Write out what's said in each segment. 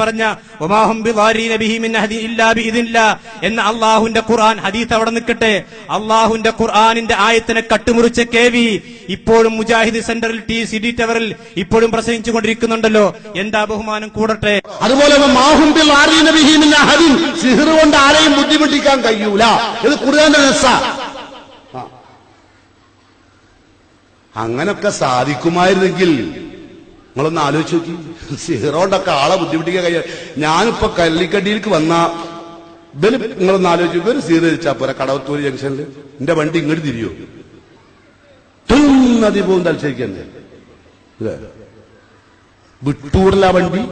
പറഞ്ഞ വമാഹും ബിദാരീന ബിഹി മിൻ അഹദി ഇല്ലാ ബിഇദ്നില്ലാ എന്ന അല്ലാഹുവിന്റെ ഖുർആൻ ഹദീസ് അവിടെ നിൽക്കട്ടെ. അല്ലാഹുവിന്റെ ഖുർആനിന്റെ ആയത്തിനെ കട്ടുമുറിച്ച കെവി ഇപ്പോഴും മുജാഹിദ് സെന്ററിൽ സിഡി ടവറിൽ ഇപ്പോഴും പ്രസംഗിച്ചുകൊണ്ടിരിക്കുന്നുണ്ടല്ലോ. എന്താ ബഹുമാനം കൂടട്ടെ. അതുപോലെ വമാഹും ബിദാരീന ബിഹി മിൻ അഹദി സിഹ്ർ കൊണ്ട് ആരെയും ബുദ്ധിമുട്ടിക്കാൻ കഴിയൂല. ഇത് ഖുർആന്റെ നസ്സാ. അങ്ങനൊക്കെ സാധിക്കുമായിരുന്നെങ്കിൽ നിങ്ങളൊന്ന് ആലോചിച്ച് നോക്കി. സിഹറോണ്ടൊക്കെ ആളെ ബുദ്ധിമുട്ടിക്കാൻ കഴിയാ. ഞാനിപ്പോ കല്ലിക്കടിയിലേക്ക് വന്ന ഇവര് നിങ്ങളൊന്ന് ആലോചിച്ചു. ഇവര് സീറ വെച്ചാ പോരാ കടവത്തൂര് ജംഗ്ഷനിൽ എന്റെ വണ്ടി ഇങ്ങോട്ട് തിരിയോ നദി പോകും തലശ്ശേരിക്കന്നെ വിട്ടൂറില്ല വണ്ടി.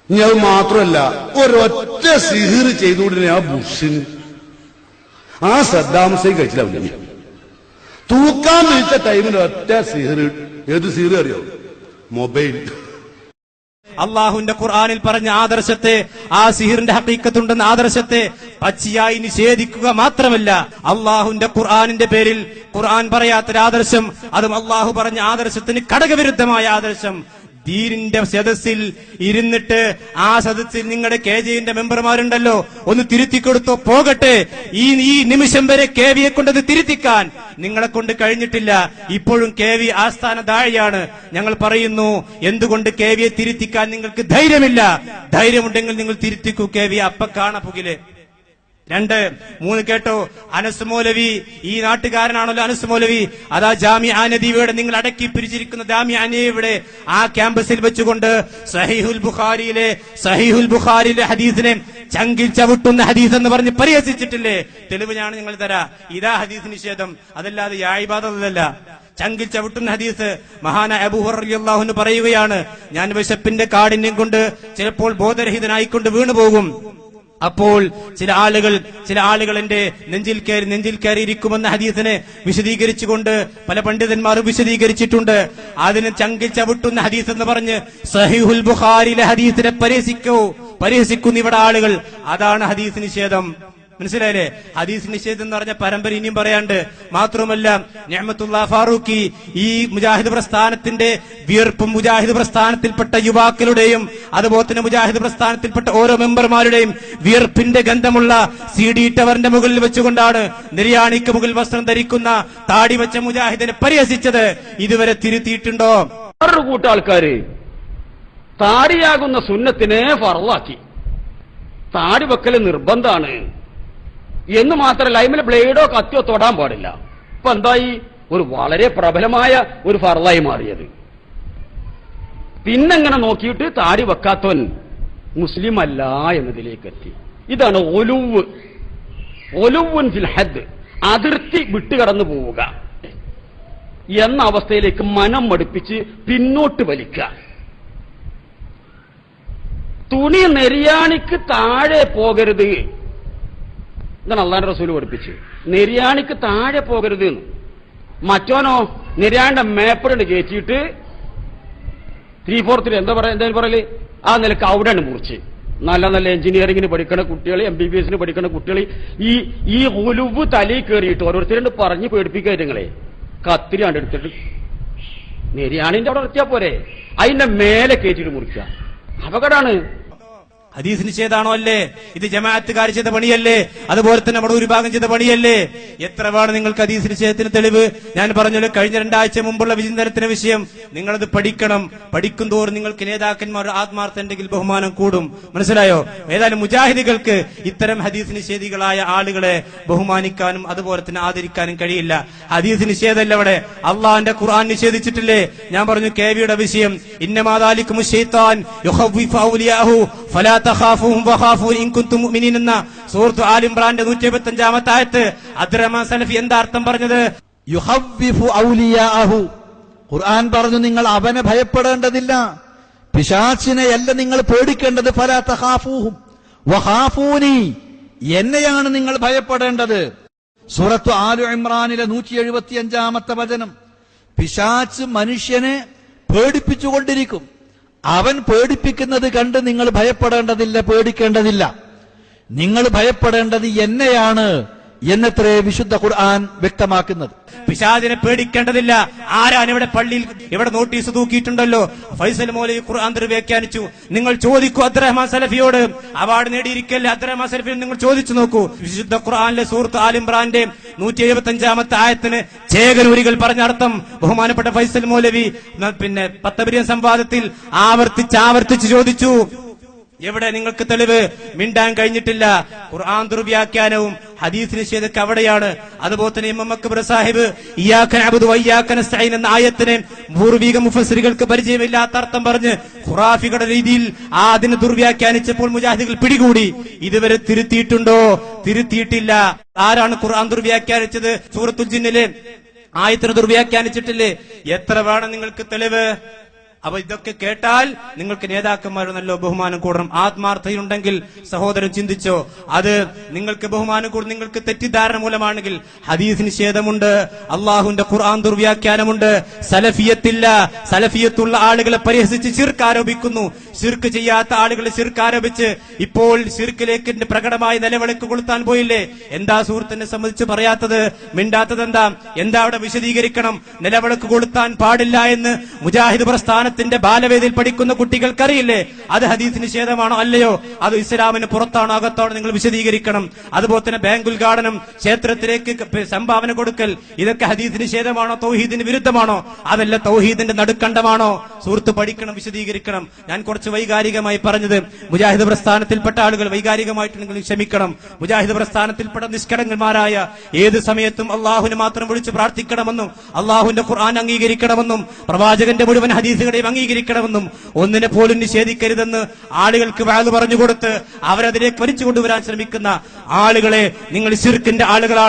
ഇനി അത് മാത്രമല്ല ഒരൊറ്റ സിഹിർ ചെയ്തുകൊണ്ടിരുന്ന ആ ബുഷിന് ആ സദ്ദാം ഹുസൈൻ കഴിച്ചില്ല. തൂക്കാൻ വിളിച്ച ടൈമിൽ ഒറ്റ സിഹിർ. ഏത് സിഹിർ അറിയോ? മൊബൈൽ. അള്ളാഹുവിന്റെ ഖുർആനിൽ പറഞ്ഞ ആദർശത്തെ, ആ സിഹിറിന്റെ ഹഖീഖത്തുണ്ടെന്ന ആദർശത്തെ പച്ചയായി നിഷേധിക്കുക മാത്രമല്ല, അള്ളാഹുവിന്റെ ഖുർആനിന്റെ പേരിൽ ഖുർആൻ പറയാത്തൊരാദർശം, അതും അള്ളാഹു പറഞ്ഞ ആദർശത്തിന് ഘടകവിരുദ്ധമായ ആദർശം ദീനിന്റെ സദസ്സിൽ ഇരുന്നിട്ട് ആ സദസ്സിൽ നിങ്ങളുടെ KJന്റെ മെമ്പർമാരുണ്ടല്ലോ, ഒന്ന് തിരുത്തിക്കൊടുത്തോ പോകട്ടെ. ഈ നിമിഷം വരെ KVയെ കൊണ്ടത് തിരുത്തിക്കാൻ നിങ്ങളെ കൊണ്ട് കഴിഞ്ഞിട്ടില്ല. ഇപ്പോഴും KV ആസ്ഥാന ദാഴിയാണ്. ഞങ്ങൾ പറയുന്നു, എന്തുകൊണ്ട് KVയെ തിരുത്തിക്കാൻ നിങ്ങൾക്ക് ധൈര്യമില്ല? ധൈര്യമുണ്ടെങ്കിൽ നിങ്ങൾ തിരുത്തിക്കൂ KV. അപ്പ കാണുകിലെ 2, 3 കേട്ടോ. അനസ് മൗലവി, ഈ നാട്ടുകാരനാണല്ലോ അനസ് മൗലവി. അതാ ജാമിഅ നദിയുടെ നിങ്ങൾ അടക്കി പിരിച്ചിരിക്കുന്ന ജാമിഅ നദിയുടെ ആ ക്യാമ്പസിൽ വെച്ചുകൊണ്ട് സഹീഹുൽ ബുഖാരിയിലെ ഹദീസിനെ ചങ്കിൽ ചവിട്ടുന്ന ഹദീസ് എന്ന് പറഞ്ഞ് പരിഹസിച്ചിട്ടില്ലേ? തെളിവ് ഞാൻ നിങ്ങൾ തരാ. ഇതാ ഹദീസ് നിഷേധം, അതല്ലാതെ യാഇബാദല്ല. ചങ്കിൽ ചവിട്ടുന്ന ഹദീസ് മഹാനായ അബൂ ഹുറൈറ റളിയല്ലാഹു അൻഹു പറയുകയാണ്, ഞാൻ വിശപ്പിന്റെ കാഠിന്യം കൊണ്ട് ചിലപ്പോൾ ബോധരഹിതനായിക്കൊണ്ട് വീണുപോകും. അപ്പോൾ ചില ആളുകൾ എന്റെ നെഞ്ചിൽ കയറിയിരിക്കുമെന്ന ഹദീസിനെ വിശദീകരിച്ചുകൊണ്ട് പല പണ്ഡിതന്മാരും വിശദീകരിച്ചിട്ടുണ്ട്. അതിന് ചങ്കിൽ ചവിട്ടുന്ന ഹദീസ് എന്ന് പറഞ്ഞ് സഹീഹുൽ ബുഖാരിയിലെ ഹദീസിനെ പരിഹസിക്കുന്നു ഇവിടെ ആളുകൾ. അതാണ് ഹദീസ് നിഷേധം. മനസ്സിലായില്ലേ? ഹദീസ് നിഷേധം എന്ന് പറഞ്ഞ പരമ്പര ഇനിയും പറയാണ്ട്. മാത്രമല്ല, നിഅമത്തുല്ലാ ഫാറൂഖി ഈ മുജാഹിദ് പ്രസ്ഥാനത്തിന്റെ വിയർപ്പും മുജാഹിദ് പ്രസ്ഥാനത്തിൽപ്പെട്ട യുവാക്കളുടെയും അതുപോലെ തന്നെ മുജാഹിദ് പ്രസ്ഥാനത്തിൽപ്പെട്ട ഓരോ മെമ്പർമാരുടെയും വിയർപ്പിന്റെ ഗന്ധമുള്ള CD ടവറിന്റെ മുകളിൽ വെച്ചുകൊണ്ടാണ് നിര്യാണിക്ക് മുകളിൽ വസ്ത്രം ധരിക്കുന്ന താടി വെച്ച മുജാഹിദിനെ പരിഹസിച്ചത്. ഇതുവരെ തിരുത്തിയിട്ടുണ്ടോ? വേറൊരു കൂട്ടാൾക്കാര് താടിയാകുന്ന സുന്നത്തിനെ ഫർളാക്കി. താടി വെക്കല് നിർബന്ധാണ് എന്ന് മാത്രമല്ല, അതിൽ ബ്ലേഡോ കത്തിയോ തൊടാൻ പാടില്ല. ഇപ്പൊ എന്തായി? ഒരു വളരെ പ്രബലമായ ഒരു ഫർളായി മാറിയത്. പിന്നെങ്ങനെ നോക്കിയിട്ട് താടി വെക്കാത്തവൻ മുസ്ലിം അല്ല എന്നതിലേക്ക് എത്തി. ഇതാണ് ഒലുവുൻ ഫിൽ ഹദ്, അതിർത്തി വിട്ടുകടന്നു പോവുക എന്ന അവസ്ഥയിലേക്ക് മനം മടുപ്പിച്ച് പിന്നോട്ട് വലിക്കുക. തുണി നെരിയാണിക്ക് താഴെ പോകരുത് ഇതാണ് അള്ളാന്റെ റസൂല് പഠിപ്പിച്ച്. നെരിയാണിക്ക് താഴെ പോകരുത് എന്ന്. മറ്റോനോ നെരിയാണിന്റെ മേപ്പറുണ്ട് കയറ്റിയിട്ട് 3/4 എന്തായാലും പറയല് ആ നിലക്ക് അവിടെയാണ് മുറിച്ച്. നല്ല എഞ്ചിനീയറിംഗിന് പഠിക്കുന്ന കുട്ടികൾ, MBBS പഠിക്കുന്ന കുട്ടികൾ ഈ ഉലുവ് തലയിൽ കയറിയിട്ട് ഓരോരുത്തരുണ്ട് പറഞ്ഞ് പേടിപ്പിക്കുക. നിങ്ങളെ കത്തിരി കണ്ടെടുത്തിട്ട് നെരിയാണിന്റെ അവിടെ നിർത്തിയാ പോരെ, അതിന്റെ മേലെ കയറ്റിയിട്ട് മുറിക്കുക. അപകടമാണ്. ഹദീസ് നിഷേധാണോ? അല്ലേ? ഇത് ജമാഅത്തുകാർ ചെയ്ത പണിയല്ലേ? അതുപോലെ തന്നെ നമ്മുടെ ഒരു ഭാഗം ചെയ്ത പണിയല്ലേ? എത്ര വേണം നിങ്ങൾക്ക് ഹദീസ് നിഷേധത്തിന് തെളിവ്? ഞാൻ പറഞ്ഞല്ലോ, കഴിഞ്ഞ 2 ആഴ്ച മുമ്പുള്ള വിചിന്തനത്തിന്റെ വിഷയം നിങ്ങളത് പഠിക്കണം. പഠിക്കും തോറും നിങ്ങൾക്ക് നേതാക്കന്മാരുടെ ആത്മാർത്ഥ ഉണ്ടെങ്കിൽ ബഹുമാനം കൂടും. മനസ്സിലായോ? ഏതായാലും മുജാഹിദുകൾക്ക് ഇത്തരം ഹദീസ് നിഷേധികളായ ആളുകളെ ബഹുമാനിക്കാനും അതുപോലെ തന്നെ ആദരിക്കാനും കഴിയില്ല. ഹദീസ് നിഷേധമല്ല ഇവിടെ, അള്ളാന്റെ ഖുർആൻ നിഷേധിച്ചിട്ടില്ലേ? ഞാൻ പറഞ്ഞു KVയുടെ വിഷയം, ഇന്നമാ ദാലികും ശൈത്താൻ യുഖവ്വിഫു ഔലിയാഹു ഫലാ തഖാഫൂഹും വഖാഫൂൻ ഇൻ കുൻതും മുഅ്മിനീൻ എന്ന സൂറത്ത് ആൽ ഇംറാന്റെ 175-ാമത്തെ ആയത്ത് അബ്ദുറഹ്മാൻ സലഫി എന്താ അർത്ഥം പറഞ്ഞത്? യുഖവ്വിഫു ഔലിയാഹു, ഖുർആൻ പറഞ്ഞു നിങ്ങൾ അവനെ ഭയപ്പെടേണ്ടതില്ല, പിശാചിനെയല്ല നിങ്ങൾ പേടിക്കേണ്ടത്. ഫലാ തഖാഫൂഹും വഖാഫൂനി, എന്നെയാണ് നിങ്ങൾ ഭയപ്പെടേണ്ടത്. സൂറത്ത് ആൽ ഇംറാനിലെ 175-ാമത്തെ വചനം. പിശാച് മനുഷ്യനെ പേടിപ്പിച്ചുകൊണ്ടിരിക്കും. അവൻ പേടിപ്പിക്കുന്നത് കണ്ട് നിങ്ങൾ ഭയപ്പെടേണ്ടതില്ല, പേടിക്കേണ്ടതില്ല. നിങ്ങൾ ഭയപ്പെടേണ്ടത് എന്നെയാണ് എന്നത്രേ വിശുദ്ധ ഖുർആൻ വ്യക്തമാക്കുന്നത്. പിശാചിനെ പേടിക്കേണ്ടതില്ല. ആരാണ് ഇവിടെ പള്ളിയിൽ ഇവിടെ നോട്ടീസ് തൂക്കിയിട്ടുണ്ടല്ലോ, ഫൈസൽ മൗലവി ഖുർആൻ വ്യാഖ്യാനിച്ചു. നിങ്ങൾ ചോദിക്കൂ അബ്ദുറഹ്മാൻ സലഫിയോട്, അവാർഡ് നേടിയിരിക്കല്ലേ അബ്ദുറഹ്മാൻ സലഫിയോട് നിങ്ങൾ ചോദിച്ചു നോക്കൂ. വിശുദ്ധ ഖുർആനിലെ സൂറത്ത് ആൽ ഇംറാന്റെ 175-ാമത്തെ ആയത്തിന് ചേകനൂരികൾ പറഞ്ഞ അർത്ഥം ബഹുമാനപ്പെട്ട ഫൈസൽ മൗലവി പിന്നെ പത്തബരിയൻ സംവാദത്തിൽ ആവർത്തിച്ച് ചോദിച്ചു. എവിടെ നിങ്ങൾക്ക് തെളിവ്? മിണ്ടാൻ കഴിഞ്ഞിട്ടില്ല. ഖുർആൻ ദുർവ്യാഖ്യാനവും ഹദീസ് നിഷേധമൊക്കെ അവിടെയാണ്. അതുപോലെ തന്നെ ഇമാം അക്ബർ സാഹിബ് ഇയ്യാക നഅ്ബുദു വഇയ്യാക നസ്തഈൻ എന്ന ആയത്തിന് പൂർവിക മുഫസ്സിറുകൾക്ക് പരിചയമില്ലാത്ത അർത്ഥം പറഞ്ഞ് ഖുറാഫികളുടെ രീതിയിൽ അതിനെ ദുർവ്യാഖ്യാനിച്ചപ്പോൾ മുജാഹിദുകൾ പിടികൂടി. ഇതുവരെ തിരുത്തിയിട്ടുണ്ടോ? തിരുത്തിയിട്ടില്ല. ആരാണ് ഖുർആൻ ദുർവ്യാഖ്യാനിച്ചത്? സൂറത്തുൽ ജിന്നിലെ ആയത്തിന് ദുർവ്യാഖ്യാനിച്ചിട്ടില്ലേ? എത്ര വേണം നിങ്ങൾക്ക് തെളിവ്? അപ്പൊ ഇതൊക്കെ കേട്ടാൽ നിങ്ങൾക്ക് നേതാക്കന്മാരെന്നല്ലോ ബഹുമാനം കൂടണം. ആത്മാർത്ഥതയുണ്ടെങ്കിൽ സഹോദരൻ ചിന്തിച്ചോ, അത് നിങ്ങൾക്ക് ബഹുമാനം കൂടും. നിങ്ങൾക്ക് തെറ്റിദ്ധാരണ മൂലമാണെങ്കിൽ ഹദീസ് നിഷേധമുണ്ട്, അള്ളാഹുവിന്റെ ഖുർആൻ ദുർവ്യാഖ്യാനമുണ്ട്, സലഫിയത്തില്ല. സലഫിയത്തുള്ള ആളുകളെ പരിഹസിച്ച് ശിർക്ക് ആരോപിക്കുന്നു. ശിർക്ക് ചെയ്യാത്ത ആളുകളെ ശിർക്ക് ആരോപിച്ച് ഇപ്പോൾ ശിർക്കിലേക്ക് പ്രകടമായി നിലവിളക്ക് കൊളുത്താൻ പോയില്ലേ? എന്താ സുഹൃത്തിനെ സംബന്ധിച്ച് പറയാത്തത്? മിണ്ടാത്തത് എന്താ അവിടെ വിശദീകരിക്കണം? നിലവിളക്ക് കൊളുത്താൻ പാടില്ല എന്ന് മുജാഹിദ് പ്രസ്ഥാനത്തിന്റെ ബാലവേദിയിൽ പഠിക്കുന്ന കുട്ടികൾക്കറിയില്ലേ? അത് ഹദീസ് നിഷേധമാണോ അല്ലയോ? അത് ഇസ്ലാമിന് പുറത്താണോ അകത്താണോ? നിങ്ങൾ വിശദീകരിക്കണം. അതുപോലെ തന്നെ ബാങ്ക് ഉദ്ഘാടനം, ക്ഷേത്രത്തിലേക്ക് സംഭാവന കൊടുക്കൽ, ഇതൊക്കെ ഹദീസ് നിഷേധമാണോ? തൗഹീദിന് വിരുദ്ധമാണോ? അതല്ല തൗഹീദിന്റെ നടുക്കണ്ടമാണോ? സുഹൃത്ത് പഠിക്കണം, വിശദീകരിക്കണം. ഞാൻ കുറച്ച് വൈകാരികമായി പറഞ്ഞത്, മുജാഹിദ് പ്രസ്ഥാനത്തിൽപ്പെട്ട ആളുകൾ വൈകാരികമായിട്ടുണ്ടെങ്കിൽ ക്ഷമിക്കണം. മുജാഹിദ് പ്രസ്ഥാനത്തിൽപ്പെട്ട നിഷ്കളങ്കന്മാരായ ഏത് സമയത്തും അള്ളാഹുവിനെ മാത്രം വിളിച്ച് പ്രാർത്ഥിക്കണമെന്നും അള്ളാഹുവിന്റെ ഖുർആൻ അംഗീകരിക്കണമെന്നും പ്രവാചകന്റെ മുഴുവൻ ഹദീസുകളെയും അംഗീകരിക്കണമെന്നും ഒന്നിനെ പോലും നിഷേധിക്കരുതെന്ന് ആളുകൾക്ക് വാഴ് പറഞ്ഞുകൊടുത്ത് അവരതിലേക്ക് വലിച്ചു കൊണ്ടുവരാൻ ശ്രമിക്കുന്ന ആളുകളെ നിങ്ങൾ ശിർക്കിന്റെ ആളുകളാണ്.